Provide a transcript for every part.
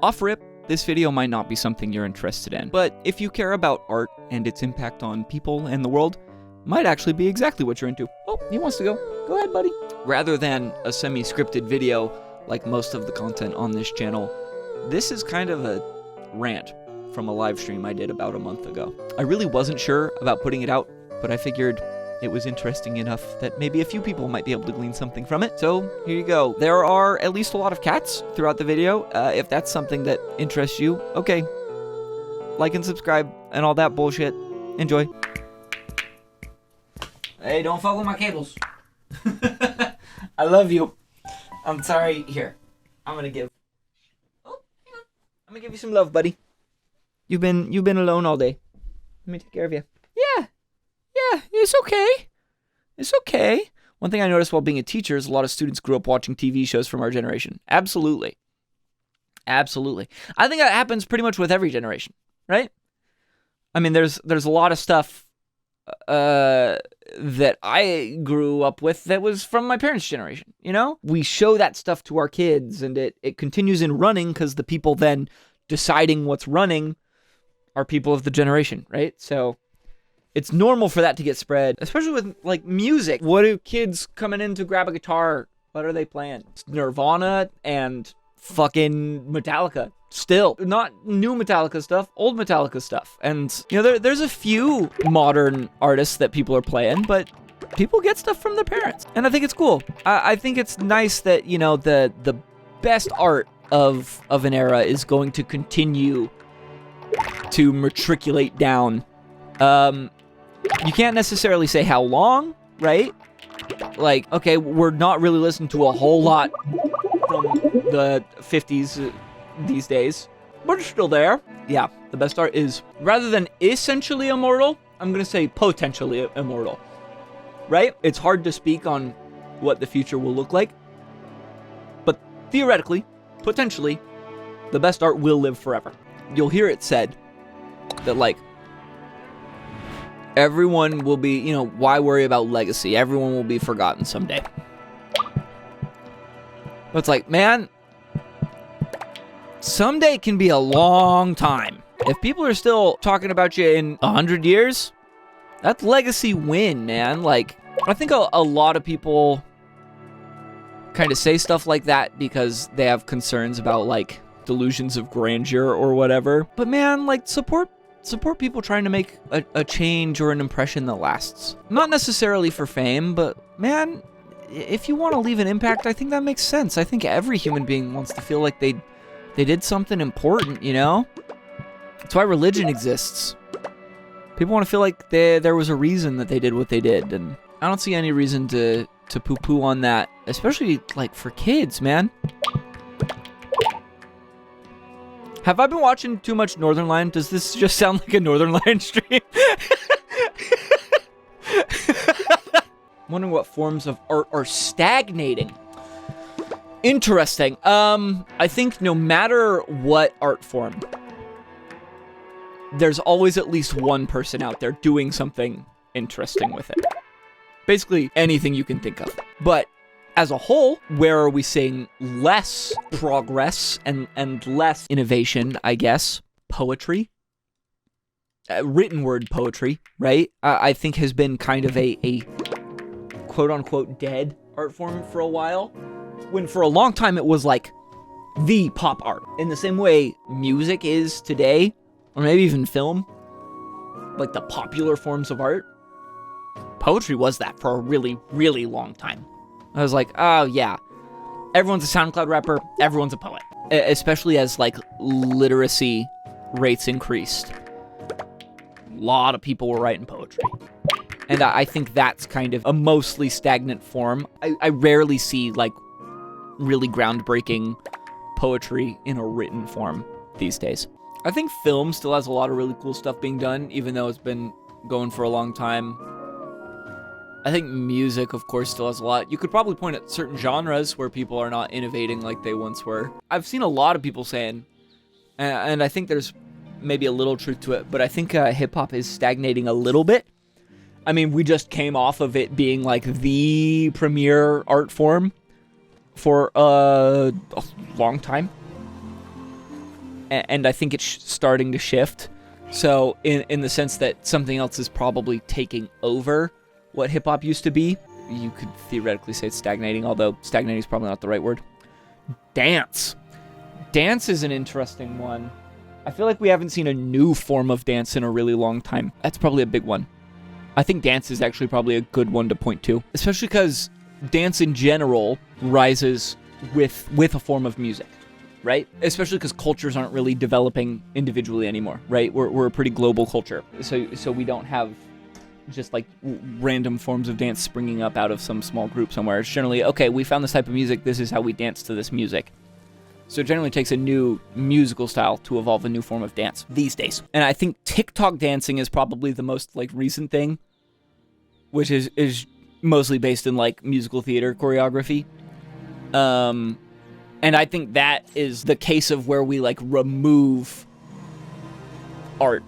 Off rip, this video might not be something you're interested in, but if you care about art and its impact on people and the world, might actually be exactly what you're into. Oh, he wants to go. Go ahead, buddy. Rather than a semi-scripted video like most of the content on this channel, this is kind of a rant from a live stream I did about a month ago. I really wasn't sure about putting it out, but I figured it was interesting enough that maybe a few people might be able to glean something from it. So here you go. There are at least a lot of cats throughout the video. If that's something that interests you, okay. Like and subscribe and all that bullshit. Enjoy. Hey, don't fuck with my cables. I love you. I'm sorry. Here, I'm gonna give. Oh, hang on. I'm gonna give you some love, buddy. You've been alone all day. Let me take care of you. Yeah, it's okay. It's okay. One thing I noticed while being a teacher is a lot of students grew up watching TV shows from our generation. Absolutely. Absolutely. I think that happens pretty much with every generation, right? I mean, there's a lot of stuff that I grew up with that was from my parents' generation, you know? We show that stuff to our kids, and it continues in running because the people then deciding what's running are people of the generation, right? So it's normal for that to get spread, especially with, like, music. What do kids coming in to grab a guitar, what are they playing? It's Nirvana and fucking Metallica. Still, not new Metallica stuff, old Metallica stuff. And, you know, there's a few modern artists that people are playing, but people get stuff from their parents. And I think it's cool. I think it's nice that, you know, the best art of an era is going to continue to matriculate down. You can't necessarily say how long, right? Like, okay, we're not really listening to a whole lot from the 50s these days, but it's still there. Yeah, the best art is, rather than essentially immortal, I'm gonna say potentially immortal, right? It's hard to speak on what the future will look like, but theoretically, potentially, the best art will live forever. You'll hear it said that, like, everyone will be, you know, why worry about legacy? Everyone will be forgotten someday. But it's like, man, someday can be a long time. If people are still talking about you in 100 years, that's legacy win, man. Like, I think a lot of people kind of say stuff like that because they have concerns about, like, delusions of grandeur or whatever. But man, like, support people trying to make a change or an impression that lasts. Not necessarily for fame, but man, if you want to leave an impact, I think that makes sense. I think every human being wants to feel like they did something important, you know? That's why religion exists. People want to feel like there was a reason that they did what they did, and I don't see any reason to poo-poo on that, especially, like, for kids, man. Have I been watching too much Northern Lion? Does this just sound like a Northern Lion stream? Wondering what forms of art are stagnating. Interesting. I think no matter what art form, there's always at least one person out there doing something interesting with it. Basically, anything you can think of. But as a whole, where are we seeing less progress and less innovation, I guess? Poetry. Written word poetry, right? I think has been kind of a quote-unquote dead art form for a while. When for a long time it was like the pop art. In the same way music is today, or maybe even film. Like the popular forms of art. Poetry was that for a really, really long time. I was like, oh yeah, everyone's a SoundCloud rapper, everyone's a poet. Especially as, like, literacy rates increased. A lot of people were writing poetry. And I think that's kind of a mostly stagnant form. I rarely see, like, really groundbreaking poetry in a written form these days. I think film still has a lot of really cool stuff being done, even though it's been going for a long time. I think music, of course, still has a lot. You could probably point at certain genres where people are not innovating like they once were. I've seen a lot of people saying, and I think there's maybe a little truth to it, but I think hip-hop is stagnating a little bit. I mean, we just came off of it being, like, the premier art form for a long time. and I think it's starting to shift. So in the sense that something else is probably taking over what hip-hop used to be. You could theoretically say it's stagnating, although stagnating is probably not the right word. Dance. Dance is an interesting one. I feel like we haven't seen a new form of dance in a really long time. That's probably a big one. I think dance is actually probably a good one to point to, especially because dance in general rises with a form of music, right? Especially because cultures aren't really developing individually anymore, right? We're a pretty global culture, so we don't have just like random forms of dance springing up out of some small group somewhere. It's generally, okay, we found this type of music, this is how we dance to this music. So it generally takes a new musical style to evolve a new form of dance these days. And I think TikTok dancing is probably the most like recent thing, which is mostly based in like musical theater choreography. And I think that is the case of where we like remove art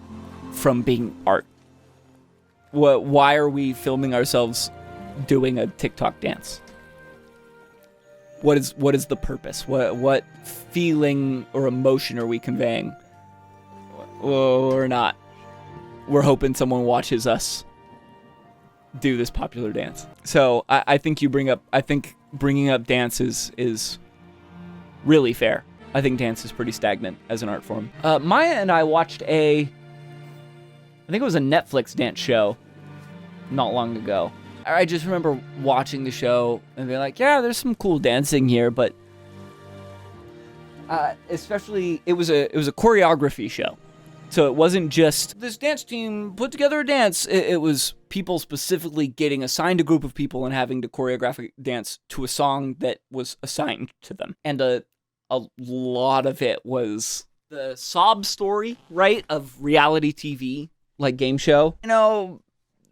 from being art. Why are we filming ourselves doing a TikTok dance? What is the purpose? What feeling or emotion are we conveying? Or not? We're hoping someone watches us do this popular dance. So I think bringing up dance is really fair. I think dance is pretty stagnant as an art form. Maya and I watched I think it was a Netflix dance show not long ago. I just remember watching the show and being like, yeah, there's some cool dancing here, but especially it was a choreography show. So it wasn't just this dance team put together a dance. It was people specifically getting assigned a group of people and having to choreograph a dance to a song that was assigned to them. And a lot of it was the sob story, right, of reality TV, like game show. You know,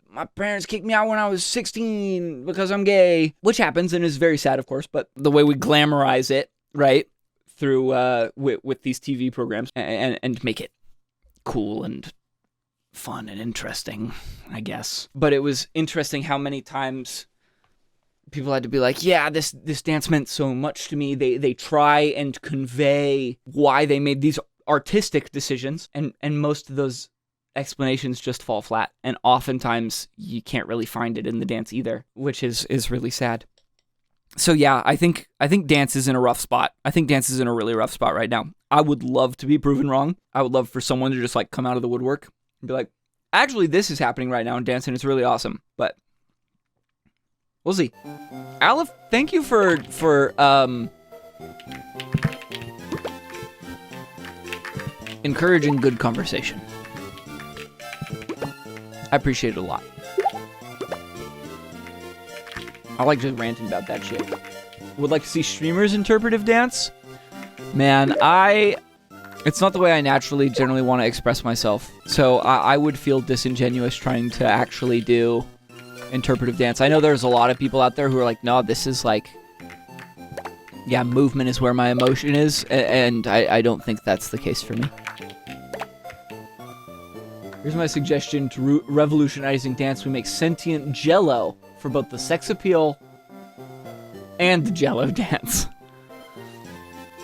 my parents kicked me out when I was 16 because I'm gay, which happens and is very sad, of course, but the way we glamorize it, right, through with these TV programs and make it cool and fun and interesting, I guess. But it was interesting how many times people had to be like, yeah, this dance meant so much to me. They try and convey why they made these artistic decisions, and most of those explanations just fall flat, and oftentimes you can't really find it in the dance either, which is really sad. So yeah, I think dance is in a rough spot. I think dance is in a really rough spot right now. I would love to be proven wrong. I would love for someone to just like come out of the woodwork and be like, actually this is happening right now in dance and it's really awesome. But we'll see. Aleph, thank you for encouraging good conversation. I appreciate it a lot. I like just ranting about that shit. Would like to see streamers interpretive dance? Man, it's not the way I naturally generally want to express myself. So I would feel disingenuous trying to actually do interpretive dance. I know there's a lot of people out there who are like, no, this is like, yeah, movement is where my emotion is. And I don't think that's the case for me. Here's my suggestion to revolutionizing dance. We make sentient jello for both the sex appeal and the jello dance.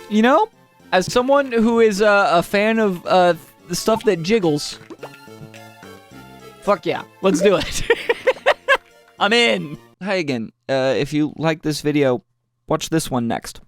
You know, as someone who is a fan of the stuff that jiggles, fuck yeah, let's do it. I'm in. Hi again. If you like this video, watch this one next.